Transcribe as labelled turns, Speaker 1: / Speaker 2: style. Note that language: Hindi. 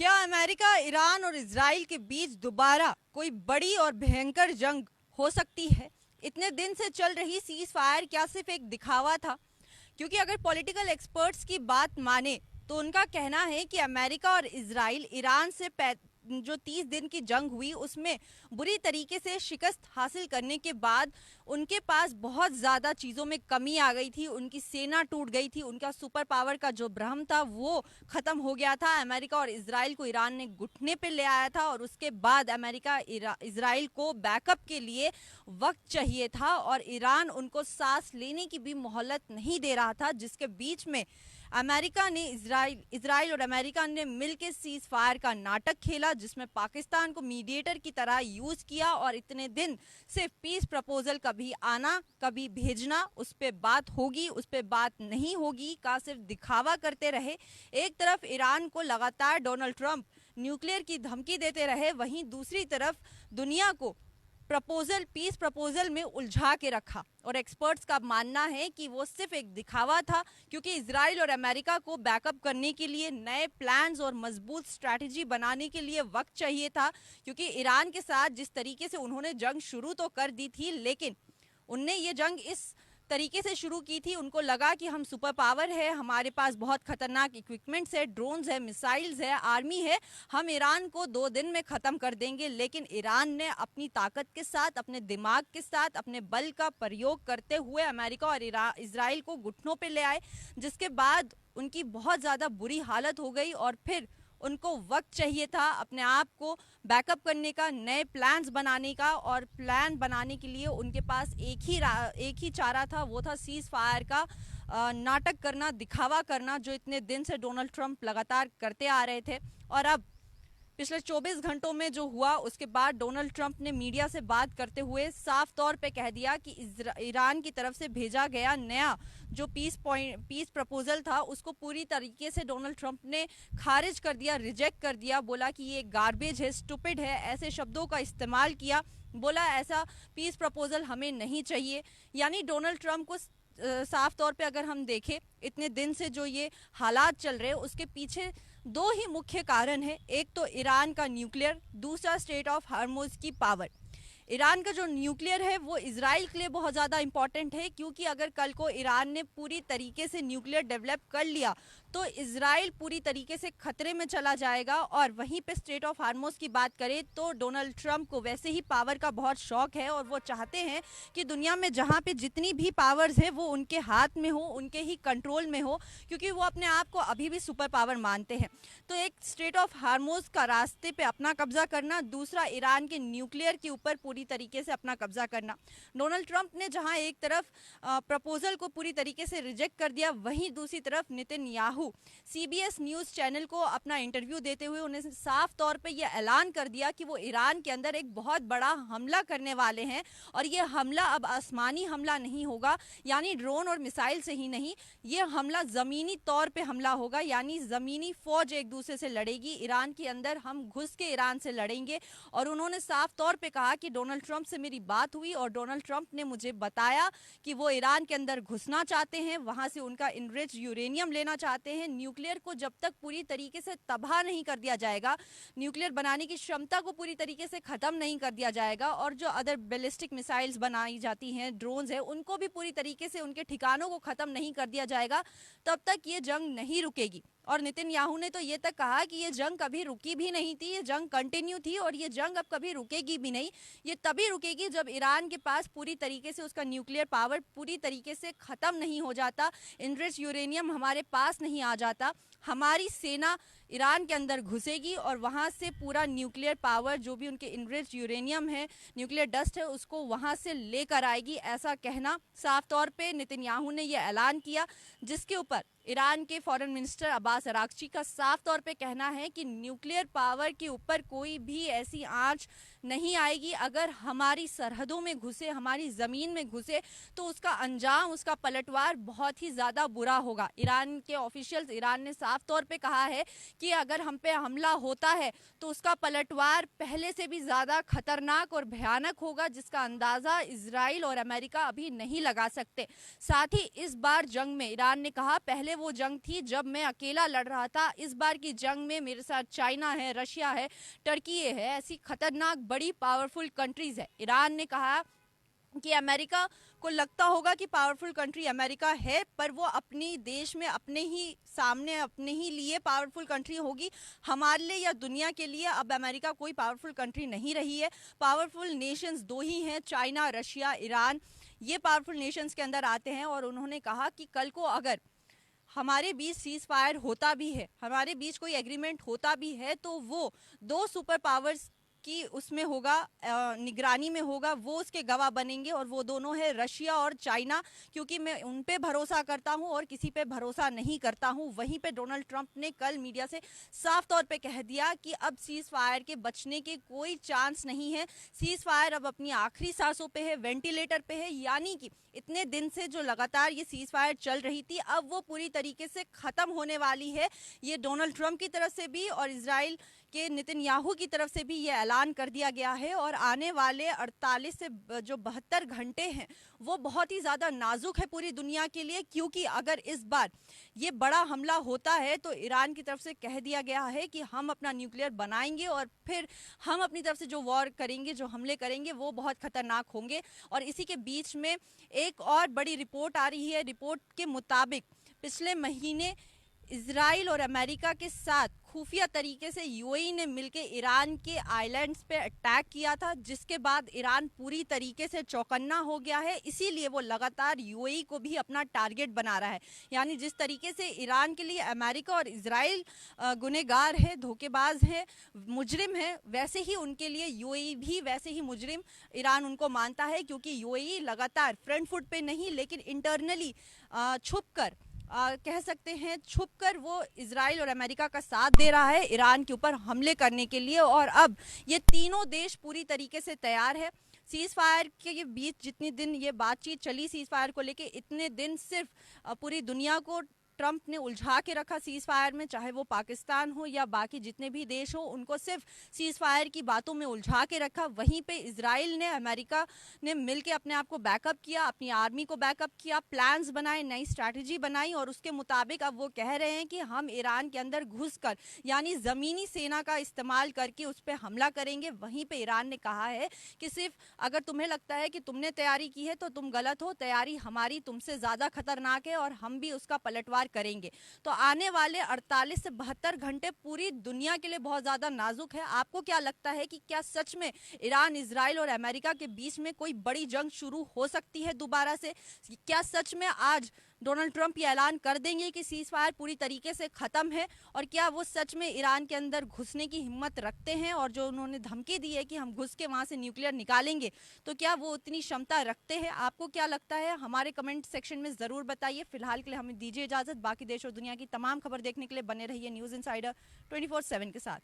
Speaker 1: क्या अमेरिका, ईरान और इजराइल के बीच दोबारा कोई बड़ी और भयंकर जंग हो सकती है? इतने दिन से चल रही सीज फायर क्या सिर्फ एक दिखावा था? क्योंकि अगर पॉलिटिकल एक्सपर्ट्स की बात माने तो उनका कहना है कि अमेरिका और इजराइल ईरान से जो 30 दिन की जंग हुई उसमें बुरी तरीके से शिकस्त हासिल करने के बाद उनके पास बहुत ज़्यादा चीज़ों में कमी आ गई थी, उनकी सेना टूट गई थी, उनका सुपर पावर का जो भ्रम था वो ख़त्म हो गया था। अमेरिका और इजराइल को ईरान ने घुटने पे ले आया था और उसके बाद अमेरिका इजराइल को बैकअप के लिए वक्त चाहिए था और ईरान उनको सांस लेने की भी मोहलत नहीं दे रहा था, जिसके बीच में अमेरिका ने इजराइल और अमेरिका ने मिलकर सीज फायर का नाटक खेला, जिसमें पाकिस्तान को मीडिएटर की तरह यूज किया और इतने दिन सिर्फ पीस प्रपोजल कभी आना कभी भेजना, उस पर बात होगी उस पर बात नहीं होगी का सिर्फ दिखावा करते रहे। एक तरफ ईरान को लगातार डोनाल्ड ट्रंप न्यूक्लियर की धमकी देते रहे, वहीं दूसरी तरफ दुनिया को पीस प्रपोजल में उलझा के रखा और एक्सपर्ट्स का मानना है कि वो सिर्फ एक दिखावा था, क्योंकि इजराइल और अमेरिका को बैकअप करने के लिए नए प्लान्स और मजबूत स्ट्रैटेजी बनाने के लिए वक्त चाहिए था। क्योंकि ईरान के साथ जिस तरीके से उन्होंने जंग शुरू तो कर दी थी, लेकिन उनने ये जंग इस तरीके से शुरू की थी, उनको लगा कि हम सुपर पावर है, हमारे पास बहुत खतरनाक इक्विपमेंट्स है, ड्रोन्स है, मिसाइल्स है, आर्मी है, हम ईरान को 2 दिन में ख़त्म कर देंगे। लेकिन ईरान ने अपनी ताकत के साथ, अपने दिमाग के साथ, अपने बल का प्रयोग करते हुए अमेरिका और इजराइल को घुटनों पे ले आए, जिसके बाद उनकी बहुत ज़्यादा बुरी हालत हो गई और फिर उनको वक्त चाहिए था अपने आप को बैकअप करने का, नए प्लान्स बनाने का, और प्लान बनाने के लिए उनके पास एक ही चारा था, वो था सीज फायर का नाटक करना, दिखावा करना, जो इतने दिन से डोनाल्ड ट्रंप लगातार करते आ रहे थे। और अब पिछले 24 घंटों में जो हुआ उसके बाद डोनाल्ड ट्रंप ने मीडिया से बात करते हुए साफ तौर पे कह दिया कि ईरान की तरफ से भेजा गया नया जो पीस प्रपोजल था उसको पूरी तरीके से डोनाल्ड ट्रंप ने खारिज कर दिया, रिजेक्ट कर दिया, बोला कि ये गार्बेज है, स्टूपिड है, ऐसे शब्दों का इस्तेमाल किया, बोला ऐसा पीस प्रपोजल हमें नहीं चाहिए। यानी डोनाल्ड ट्रंप को साफ तौर पे अगर हम देखें इतने दिन से जो ये हालात चल रहे हैं उसके पीछे 2 ही मुख्य कारण है। एक तो ईरान का न्यूक्लियर, दूसरा स्टेट ऑफ हार्मोज की पावर। ईरान का जो न्यूक्लियर है वो इजराइल के लिए बहुत ज़्यादा इंपॉर्टेंट है, क्योंकि अगर कल को ईरान ने पूरी तरीके से न्यूक्लियर डेवलप कर लिया तो इजराइल पूरी तरीके से खतरे में चला जाएगा। और वहीं पे स्टेट ऑफ हार्मोज की बात करें तो डोनाल्ड ट्रंप को वैसे ही पावर का बहुत शौक है और वो चाहते हैं कि दुनिया में जहाँ पे जितनी भी पावर्स है वो उनके हाथ में हो, उनके ही कंट्रोल में हो, क्योंकि वो अपने आप को अभी भी सुपर पावर मानते हैं। तो एक स्टेट ऑफ हार्मोज का रास्ते पे अपना कब्जा करना, दूसरा ईरान के न्यूक्लियर के ऊपर पूरी तरीके से अपना कब्जा करना। डोनाल्ड ट्रंप ने जहां एक तरफ प्रपोजल को पूरी तरीके से रिजेक्ट कर दिया, वहीं दूसरी तरफ नेतन्याहू सीबीएस न्यूज चैनल को अपना इंटरव्यू देते हुए उन्हें साफ तौर पे यह ऐलान कर दिया कि वो ईरान के अंदर एक बहुत बड़ा हमला करने वाले हैं। और ये हमला अब आसमानी हमला नहीं होगा, यानी ड्रोन और मिसाइल से ही नहीं, ये हमला जमीनी तौर पे हमला होगा, यानी जमीनी फौज एक दूसरे से लड़ेगी ईरान के अंदर, हम घुस के ईरान से लड़ेंगे। और उन्होंने साफ तौर पे कहा कि डोनाल्ड ट्रंप से मेरी बात हुई और डोनाल्ड ट्रंप ने मुझे बताया कि वो ईरान के अंदर घुसना चाहते हैं, वहां से उनका इनरिच यूरेनियम लेना चाहते हैं। न्यूक्लियर को जब तक पूरी तरीके से तबाह नहीं कर दिया जाएगा, न्यूक्लियर बनाने की क्षमता को पूरी तरीके से खत्म नहीं कर दिया जाएगा, और जो अदर बैलिस्टिक मिसाइल्स बनाई जाती हैं, ड्रोन्स है, उनको भी पूरी तरीके से उनके ठिकानों को खत्म नहीं कर दिया जाएगा, तब तक ये जंग नहीं रुकेगी। और नेतन्याहू ने तो ये तक कहा कि ये जंग कभी रुकी भी नहीं थी, ये जंग कंटिन्यू थी और ये जंग अब कभी रुकेगी भी नहीं। ये तभी रुकेगी जब ईरान के पास पूरी तरीके से उसका न्यूक्लियर पावर पूरी तरीके से ख़त्म नहीं हो जाता, इनरिच यूरेनियम हमारे पास नहीं आ जाता, हमारी सेना ईरान के अंदर घुसेगी और वहाँ से पूरा न्यूक्लियर पावर, जो भी उनके इनरिच यूरेनियम है, न्यूक्लियर डस्ट है, उसको वहाँ से लेकर आएगी। ऐसा कहना साफ तौर पे नेतन्याहू ने यह ऐलान किया, जिसके ऊपर ईरान के फॉरेन मिनिस्टर अब्बास अरागची का साफ तौर पे कहना है कि न्यूक्लियर पावर के ऊपर कोई भी ऐसी आंच नहीं आएगी। अगर हमारी सरहदों में घुसे, हमारी ज़मीन में घुसे, तो उसका अंजाम, उसका पलटवार बहुत ही ज़्यादा बुरा होगा। ईरान के ऑफिशियल्स, ईरान ने साफ तौर पे कहा है कि अगर हम पे हमला होता है तो उसका पलटवार पहले से भी ज़्यादा खतरनाक और भयानक होगा, जिसका अंदाज़ा इजराइल और अमेरिका अभी नहीं लगा सकते। साथ ही इस बार जंग में ईरान ने कहा, पहले वो जंग थी जब मैं अकेला लड़ रहा था, इस बार की जंग में मेरे साथ चाइना है, रशिया है, टर्की है, ऐसी खतरनाक बड़ी पावरफुल कंट्रीज है। ईरान ने कहा कि अमेरिका को लगता होगा कि पावरफुल कंट्री अमेरिका है, पर वो अपनी देश में अपने ही सामने अपने ही लिए पावरफुल कंट्री होगी। हमारे लिए या दुनिया के लिए अब अमेरिका कोई पावरफुल कंट्री नहीं रही है। पावरफुल नेशंस दो ही हैं, चाइना, रशिया, ईरान, ये पावरफुल नेशंस के अंदर आते हैं। और उन्होंने कहा कि कल को अगर हमारे बीच सीज फायर होता भी है, हमारे बीच कोई एग्रीमेंट होता भी है, तो वो दो सुपर पावर्स की उसमें होगा, निगरानी में होगा, वो उसके गवाह बनेंगे। और वो दोनों है रशिया और चाइना, क्योंकि मैं उन पे भरोसा करता हूं और किसी पे भरोसा नहीं करता हूं। वहीं पे डोनाल्ड ट्रंप ने कल मीडिया से साफ तौर पे कह दिया कि अब सीज फायर के बचने के कोई चांस नहीं है। सीज फायर अब अपनी आखिरी सांसों पे है, वेंटिलेटर पे है, यानी कि इतने दिन से जो लगातार ये सीज फायर चल रही थी, अब वो पूरी तरीके से खत्म होने वाली है। ये डोनाल्ड ट्रंप की तरफ से भी और इजराइल के नेतन्याहू की तरफ से भी ये ऐलान कर दिया गया है। और आने वाले 48 से जो 72 घंटे हैं वो बहुत ही ज़्यादा नाजुक है पूरी दुनिया के लिए, क्योंकि अगर इस बार ये बड़ा हमला होता है तो ईरान की तरफ से कह दिया गया है कि हम अपना न्यूक्लियर बनाएंगे और फिर हम अपनी तरफ से जो वॉर करेंगे, जो हमले करेंगे, वो बहुत खतरनाक होंगे। और इसी के बीच में एक और बड़ी रिपोर्ट आ रही है। रिपोर्ट के मुताबिक पिछले महीने इजराइल और अमेरिका के साथ खुफिया तरीके से यूएई ने मिलकर ईरान के आइलैंड्स पे अटैक किया था, जिसके बाद ईरान पूरी तरीके से चौकन्ना हो गया है। इसीलिए वो लगातार यूएई को भी अपना टारगेट बना रहा है। यानी जिस तरीके से ईरान के लिए अमेरिका और इजराइल गुनहगार है, धोखेबाज है, मुजरिम है, वैसे ही उनके लिए यूएई भी वैसे ही मुजरिम ईरान उनको मानता है। क्योंकि यूएई लगातार फ्रंट फुट पे नहीं, लेकिन इंटरनली छुप कर, कह सकते हैं छुपकर, वो इजराइल और अमेरिका का साथ दे रहा है ईरान के ऊपर हमले करने के लिए। और अब ये तीनों देश पूरी तरीके से तैयार है। सीज फायर के बीच जितने दिन ये बातचीत चली सीज फायर को लेके, इतने दिन सिर्फ पूरी दुनिया को ट्रंप ने उलझा के रखा सीज फायर में, चाहे वो पाकिस्तान हो या बाकी जितने भी देश हो, उनको सिर्फ सीज फायर की बातों में उलझा के रखा। वहीं पे इजराइल ने, अमेरिका ने मिलकर अपने आप को बैकअप किया, अपनी आर्मी को बैकअप किया, प्लान्स बनाए, नई स्ट्रैटेजी बनाई और उसके मुताबिक अब वो कह रहे हैं कि हम ईरान के अंदर घुसकर, यानी ज़मीनी सेना का इस्तेमाल करके उस पर हमला करेंगे। वहीं पे ईरान ने कहा है कि सिर्फ अगर तुम्हें लगता है कि तुमने तैयारी की है तो तुम गलत हो, तैयारी हमारी तुमसे ज़्यादा खतरनाक है और हम भी उसका पलटवार करेंगे। तो आने वाले 48 से 72 घंटे पूरी दुनिया के लिए बहुत ज़्यादा नाजुक है। आपको क्या लगता है कि क्या सच में ईरान, इजराइल और अमेरिका के बीच में कोई बड़ी जंग शुरू हो सकती है दोबारा से? क्या सच में आज डोनाल्ड ट्रंप ये ऐलान कर देंगे कि सीज फायर पूरी तरीके से ख़त्म है? और क्या वो सच में ईरान के अंदर घुसने की हिम्मत रखते हैं? और जो उन्होंने धमकी दी है कि हम घुस के वहाँ से न्यूक्लियर निकालेंगे, तो क्या वो उतनी क्षमता रखते हैं? आपको क्या लगता है? हमारे कमेंट सेक्शन में ज़रूर बताइए। फिलहाल के लिए हमें दीजिए इजाज़त। बाकी देश और दुनिया की तमाम खबर देखने के लिए बने रहिए न्यूज़ इनसाइडर 24/7 के साथ।